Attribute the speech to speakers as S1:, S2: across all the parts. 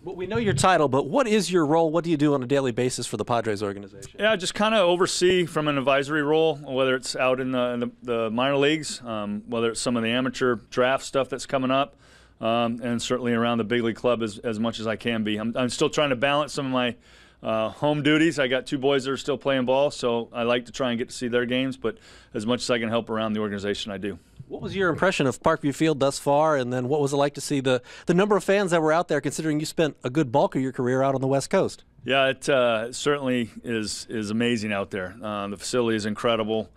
S1: Well, we know your title, but what is your role? What do you do on a daily basis for the Padres organization?
S2: Yeah, just kind of oversee from an advisory role, whether it's out in the minor leagues, whether it's some of the amateur draft stuff that's coming up, and certainly around the big league club as much as I can be. I'm still trying to balance some of my home duties. I got 2 boys that are still playing ball, so I like to try and get to see their games, but as much as I can help around the organization, I do.
S1: What was your impression of Parkview Field thus far, and then what was it like to see the number of fans that were out there, considering you spent a good bulk of your career out on the West Coast?
S2: Yeah, it certainly is amazing out there. The facility is incredible.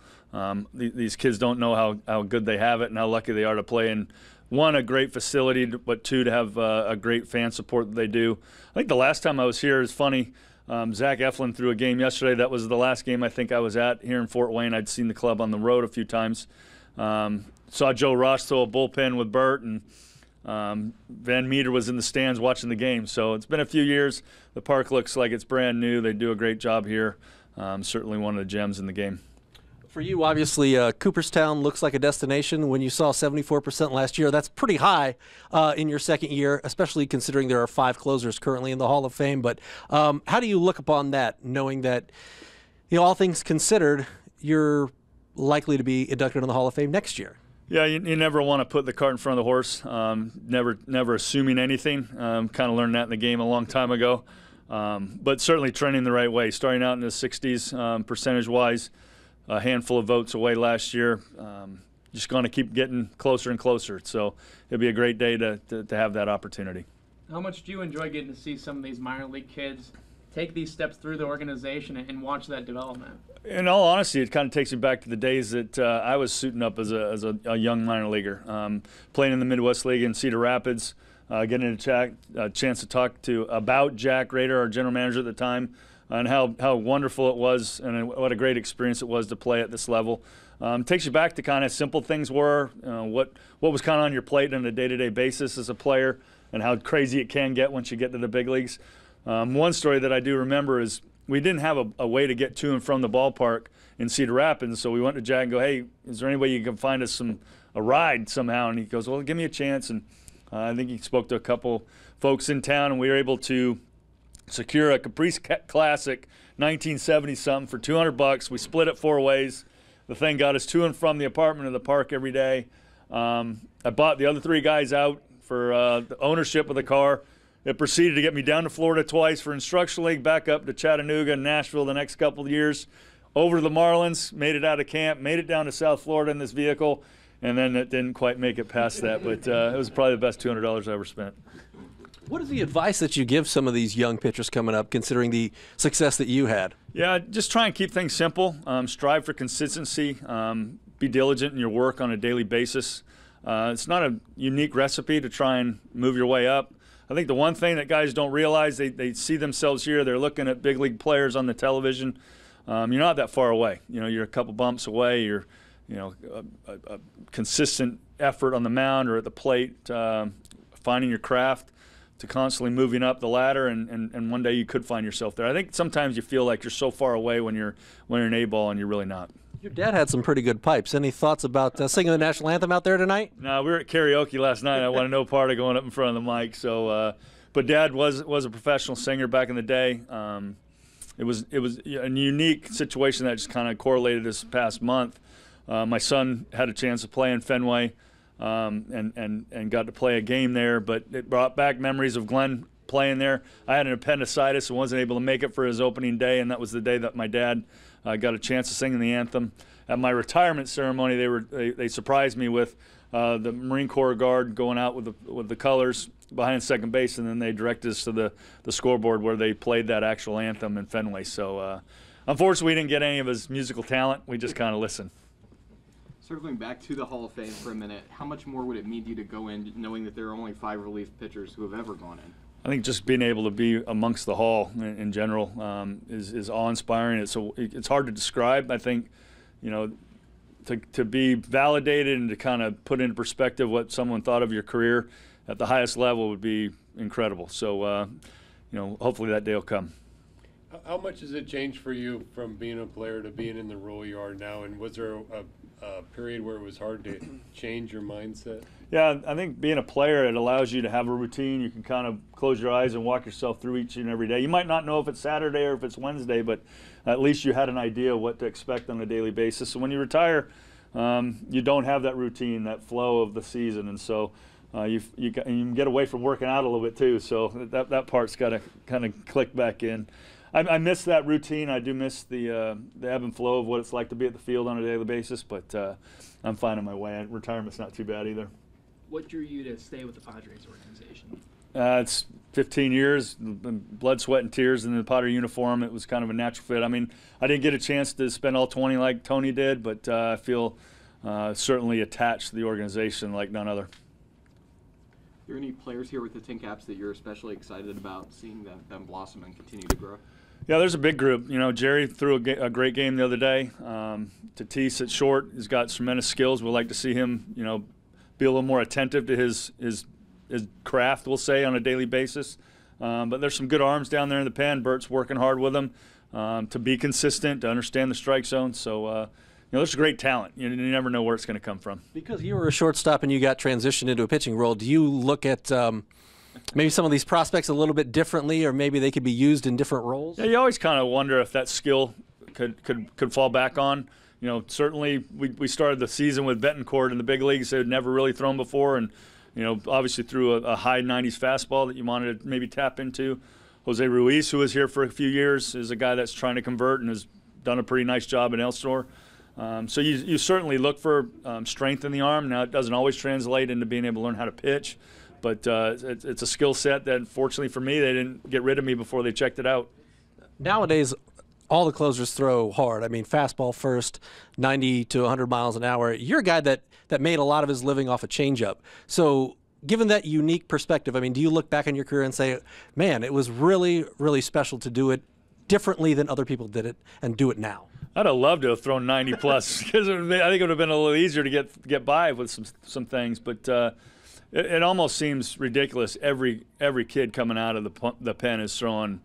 S2: These kids don't know how good they have it and how lucky they are to play in, one, a great facility, but 2, to have a great fan support that they do. I think the last time I was here is funny. Zach Eflin threw a game yesterday. That was the last game I think I was at here in Fort Wayne. I'd seen the club on the road a few times. Saw Joe Ross throw a bullpen with Bert, and Van Meter was in the stands watching the game. So it's been a few years. The park looks like it's brand new. They do a great job here. Certainly one of the gems in the game.
S1: For you, obviously, Cooperstown looks like a destination. When you saw 74% last year, that's pretty high in your second year, especially considering there are 5 closers currently in the Hall of Fame. But how do you look upon that, knowing that, all things considered, you're likely to be inducted in the Hall of Fame next year?
S2: Yeah, you never want to put the cart in front of the horse. Never assuming anything. Kind of learned that in the game a long time ago. But certainly trending the right way. Starting out in the 60s percentage-wise, a handful of votes away last year. Just going to keep getting closer and closer. So it'll be a great day to have that opportunity.
S3: How much do you enjoy getting to see some of these minor league kids take these steps through the organization and watch that development? In
S2: all honesty, it kind of takes me back to the days that I was suiting up as a young minor leaguer, playing in the Midwest League in Cedar Rapids, getting a chance to talk about Jack Rader, our general manager at the time, and how wonderful it was and what a great experience it was to play at this level. Takes you back to kind of simple things were, what was kind of on your plate on a day-to-day basis as a player, and how crazy it can get once you get to the big leagues. One story that I do remember is we didn't have a way to get to and from the ballpark in Cedar Rapids, so we went to Jack and go, hey, is there any way you can find us a ride somehow? And he goes, well, give me a chance. And I think he spoke to a couple folks in town, and we were able to secure a Caprice Classic 1970-something for $200. We split it 4 ways. The thing got us to and from the apartment to the park every day. I bought the other 3 guys out for the ownership of the car. It proceeded to get me down to Florida twice for instructional league, back up to Chattanooga and Nashville the next couple of years, over to the Marlins, made it out of camp, made it down to South Florida in this vehicle, and then it didn't quite make it past that. But it was probably the best $200 I ever spent.
S1: What is the advice that you give some of these young pitchers coming up, considering the success that you had?
S2: Yeah, just try and keep things simple. Strive for consistency. Be diligent in your work on a daily basis. It's not a unique recipe to try and move your way up. I think the one thing that guys don't realize, they see themselves here, they're looking at big league players on the television. You're not that far away. You're a couple bumps away. You're, a consistent effort on the mound or at the plate, finding your craft, to constantly moving up the ladder, and one day you could find yourself there. I think sometimes you feel like you're so far away when you're an A-ball, and you're really not.
S1: Your dad had some pretty good pipes. Any thoughts about singing the national anthem out there tonight?
S2: No, we were at karaoke last night. I wanted no part of going up in front of the mic. So, but Dad was a professional singer back in the day. It was a unique situation that just kind of correlated this past month. My son had a chance to play in Fenway, and got to play a game there. But it brought back memories of Glenn playing there. I had an appendicitis and wasn't able to make it for his opening day, and that was the day that my dad got a chance to sing in the anthem. At my retirement ceremony, they surprised me with the Marine Corps guard going out with the colors behind second base, and then they directed us to the scoreboard where they played that actual anthem in Fenway. So unfortunately, we didn't get any of his musical talent. We just kind of listened.
S4: Circling back to the Hall of Fame for a minute, how much more would it mean to you to go in knowing that there are only 5 relief pitchers who have ever gone in?
S2: I think just being able to be amongst the Hall in general is awe-inspiring. It's hard to describe. I think, to be validated and to kind of put into perspective what someone thought of your career at the highest level would be incredible. So, hopefully that day will come.
S5: How much has it changed for you from being a player to being in the role you are now? And was there a period where it was hard to change your mindset?
S2: Yeah, I think being a player, it allows you to have a routine. You can kind of close your eyes and walk yourself through each and every day. You might not know if it's Saturday or if it's Wednesday, but at least you had an idea of what to expect on a daily basis. So when you retire, you don't have that routine, that flow of the season, and so you can get away from working out a little bit too. So that part's got to kind of click back in. I miss that routine. I do miss the ebb and flow of what it's like to be at the field on a daily basis, but I'm finding my way. Retirement's not too bad either.
S6: What drew you to stay with the Padres organization?
S2: It's 15 years, blood, sweat, and tears in the Padre uniform. It was kind of a natural fit. I mean, I didn't get a chance to spend all 20 like Tony did, but I feel certainly attached to the organization like none other.
S4: Are there any players here with the TinCaps that you're especially excited about seeing them blossom and continue to grow?
S2: Yeah, there's a big group. You know, Jerry threw a great game the other day. Tatis at short has got tremendous skills. We'd like to see him, you know, be a little more attentive to his craft, we'll say, on a daily basis. But there's some good arms down there in the pen. Bert's working hard with them to be consistent, to understand the strike zone. So, you know, there's great talent. You never know where it's going to come from.
S1: Because you were a shortstop and you got transitioned into a pitching role, do you look at maybe some of these prospects a little bit differently, or maybe they could be used in different roles?
S2: Yeah, you always kind of wonder if that skill could fall back on. You know, certainly we started the season with Betancourt in the big leagues. They had never really thrown before, and you know, obviously threw a high 90s fastball that you wanted to maybe tap into. Jose Ruiz, who was here for a few years, is a guy that's trying to convert and has done a pretty nice job in Elsinore. So you certainly look for strength in the arm. Now, it doesn't always translate into being able to learn how to pitch, but it's a skill set that, fortunately for me, they didn't get rid of me before they checked it out.
S1: Nowadays, all the closers throw hard. I mean, fastball first, 90 to 100 miles an hour. You're a guy that made a lot of his living off a changeup. So given that unique perspective, I mean, do you look back on your career and say, man, it was really, really special to do it differently than other people did it and do it now?
S2: I'd have loved to have thrown 90 plus because I think it would have been a little easier to get by with some things. But it almost seems ridiculous. Every kid coming out of the pen is throwing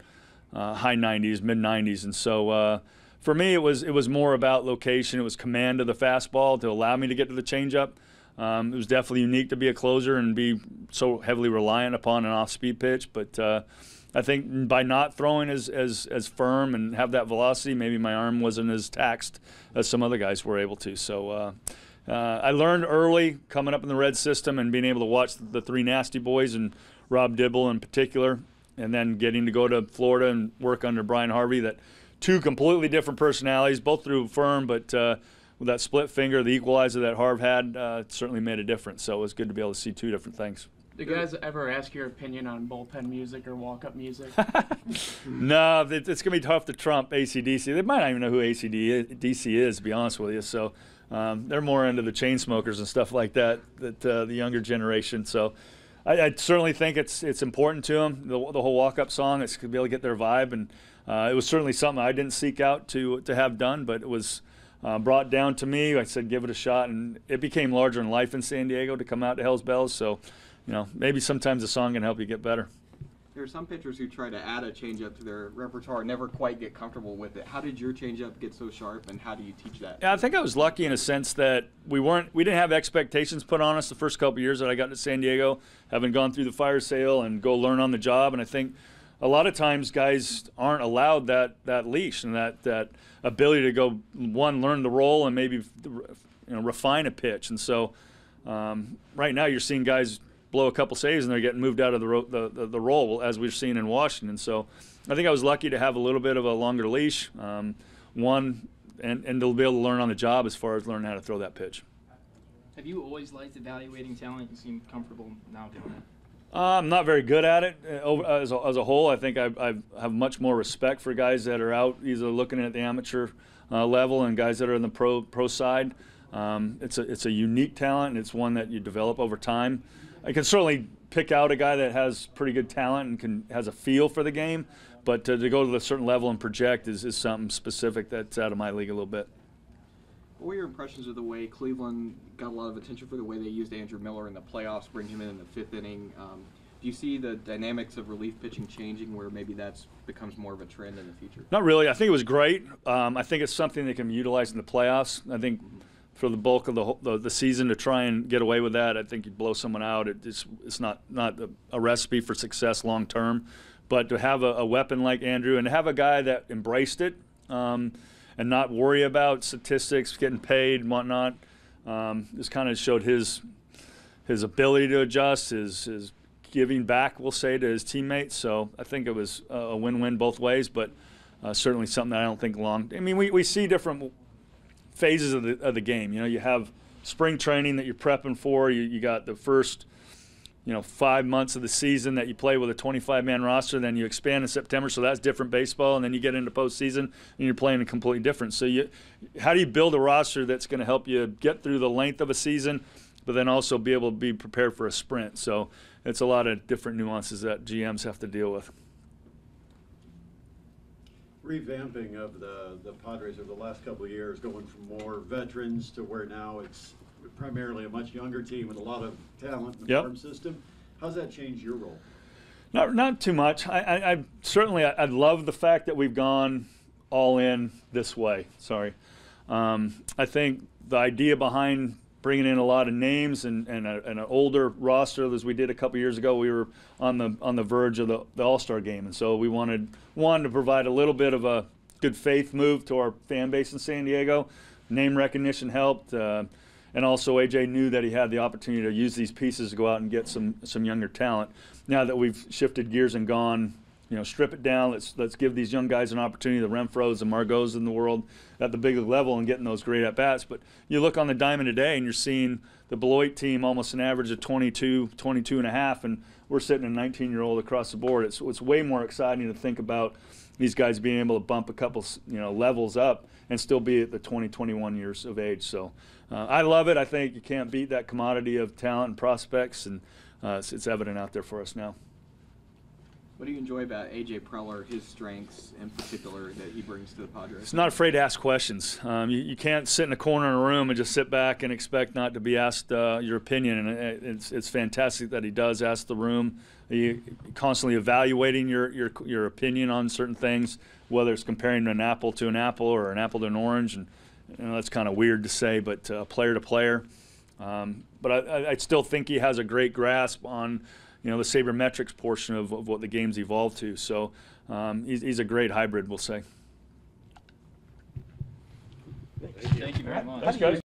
S2: high 90s, mid 90s, and so for me it was more about location. It was command of the fastball to allow me to get to the changeup. It was definitely unique to be a closer and be so heavily reliant upon an off-speed pitch, but I think by not throwing as firm and have that velocity, maybe my arm wasn't as taxed as some other guys were able to. So I learned early coming up in the Red system and being able to watch the three nasty boys and Rob Dibble in particular, and then getting to go to Florida and work under Brian Harvey, that two completely different personalities, both threw firm, but with that split finger, the equalizer that Harv had, it certainly made a difference. So it was good to be able to see two different things.
S3: Do you guys ever ask your opinion on bullpen music or walk-up music?
S2: No, it's going to be tough to trump AC/DC. They might not even know who AC/DC is, to be honest with you. So they're more into the chain smokers and stuff like that, the younger generation. So I certainly think it's important to them, the whole walk-up song. It's to be able to get their vibe, and it was certainly something I didn't seek out to have done, but it was brought down to me. I said, give it a shot, and it became larger in life in San Diego to come out to Hell's Bells. So, you know, maybe sometimes a song can help you get better.
S4: There are some pitchers who try to add a changeup to their repertoire and never quite get comfortable with it. How did your changeup get so sharp, and how do you teach that?
S2: Yeah, I think I was lucky in a sense that we didn't have expectations put on us the first couple of years that I got to San Diego, having gone through the fire sale and go learn on the job. And I think a lot of times guys aren't allowed that leash and that ability to go, one, learn the role and maybe refine a pitch. And so right now you're seeing guys blow a couple saves and they're getting moved out of the role, as we've seen in Washington. So I think I was lucky to have a little bit of a longer leash, and to be able to learn on the job as far as learning how to throw that pitch.
S6: Have you always liked evaluating talent? You seem comfortable now doing it.
S2: I'm not very good at it as a whole. I think I have much more respect for guys that are out either looking at the amateur level and guys that are in the pro side. It's a unique talent, and it's one that you develop over time. I can certainly pick out a guy that has pretty good talent and has a feel for the game, but to go to a certain level and project is something specific that's out of my league a little bit.
S4: What were your impressions of the way Cleveland got a lot of attention for the way they used Andrew Miller in the playoffs, bring him in the fifth inning? Do you see the dynamics of relief pitching changing where maybe that becomes more of a trend in the future?
S2: Not really. I think it was great. I think it's something that can be utilized in the playoffs. I think for the bulk of the season to try and get away with that, I think you'd blow someone out. It's not a recipe for success long term. But to have a weapon like Andrew and to have a guy that embraced it and not worry about statistics, getting paid and whatnot, just kind of showed his ability to adjust, his giving back, we'll say, to his teammates. So I think it was a win-win both ways, but certainly something that I don't think long. I mean, we see different phases of the game. You know, you have spring training that you're prepping for. You got the first 5 months of the season that you play with a 25-man roster, then you expand in September, so that's different baseball, and then you get into postseason, and you're playing a completely different. So how do you build a roster that's going to help you get through the length of a season, but then also be able to be prepared for a sprint? So it's a lot of different nuances that GMs have to deal with.
S7: Revamping of the Padres over the last couple of years, going from more veterans to where now it's primarily a much younger team with a lot of talent in the farm system. How's that changed your role?
S2: Not too much. I certainly love the fact that we've gone all in this way. Sorry. I think the idea behind bringing in a lot of names and an older roster, as we did a couple years ago, we were on the verge of the All-Star game, and so we wanted to provide a little bit of a good faith move to our fan base in San Diego. Name recognition helped. And also, AJ knew that he had the opportunity to use these pieces to go out and get some younger talent. Now that we've shifted gears and gone, strip it down. Let's give these young guys an opportunity, the Renfros and Margaux in the world, at the big league level and getting those great at bats. But you look on the diamond today, and you're seeing the Beloit team almost an average of 22 and a half, and we're sitting a 19-year-old across the board. It's way more exciting to think about these guys being able to bump a couple levels up and still be at the 21 years of age. So I love it. I think you can't beat that commodity of talent and prospects, and it's evident out there for us now.
S4: What do you enjoy about A.J. Prowler, his strengths in particular that he brings to the Padres?
S2: He's not afraid to ask questions. You can't sit in a corner in a room and just sit back and expect not to be asked your opinion. And it's fantastic that he does ask the room. He constantly evaluating your opinion on certain things, whether it's comparing an apple to an apple or an apple to an orange. And that's kind of weird to say, but player to player. But I still think he has a great grasp on the sabermetrics portion of what the game's evolved to. So he's a great hybrid, we'll say.
S6: Thank you very much.
S2: Thanks, guys.